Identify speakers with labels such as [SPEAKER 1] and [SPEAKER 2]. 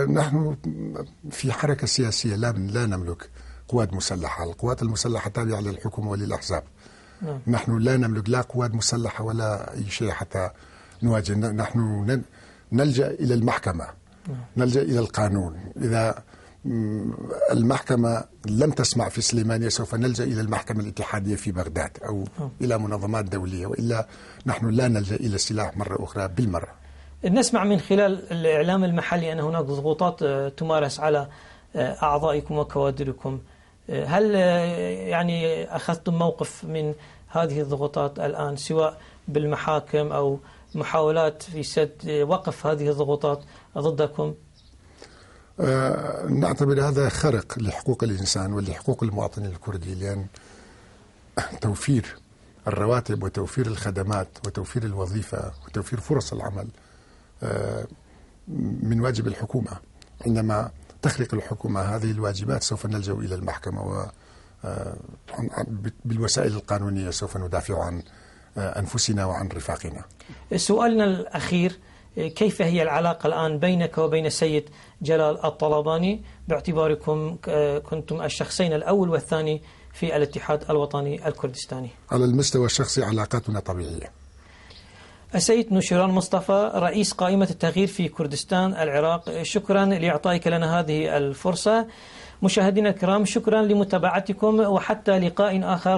[SPEAKER 1] نحن في حركة سياسية لا نملك قوات مسلحة. القوات المسلحة تابعة للحكومة وللأحزاب. نحن لا نملك لا قوات مسلحة ولا أي شيء حتى نواجه. نحن نلجأ إلى المحكمة، نلجأ إلى القانون. إذا المحكمة لم تسمع في سليمانية سوف نلجأ إلى المحكمة الاتحادية في بغداد أو إلى منظمات دولية، وإلا نحن لا نلجأ إلى السلاح مرة أخرى بالمرة.
[SPEAKER 2] نسمع من خلال الإعلام المحلي أن هناك ضغوطات تمارس على أعضائكم وكوادركم. هل يعني أخذتم موقف من هذه الضغوطات الآن، سواء بالمحاكم أو محاولات في سد وقف هذه الضغوطات ضدكم؟
[SPEAKER 1] نعتبر هذا خرق لحقوق الإنسان ولحقوق المواطن الكردي، لأن توفير الرواتب وتوفير الخدمات وتوفير الوظيفة وتوفير فرص العمل من واجب الحكومة. عندما تخلق الحكومة هذه الواجبات سوف نلجأ إلى المحكمة، وبالوسائل القانونية سوف ندافع عن أنفسنا وعن رفاقنا.
[SPEAKER 2] سؤالنا الأخير، كيف هي العلاقة الآن بينك وبين السيد جلال الطلباني، باعتباركم كنتم الشخصين الأول والثاني في الاتحاد الوطني الكردستاني؟
[SPEAKER 1] على المستوى الشخصي علاقاتنا طبيعية.
[SPEAKER 2] السيد نوشيران مصطفى، رئيس قائمة التغيير في كردستان العراق، شكرا لإعطائك لنا هذه الفرصة. مشاهدينا الكرام، شكرا لمتابعتكم، وحتى لقاء آخر.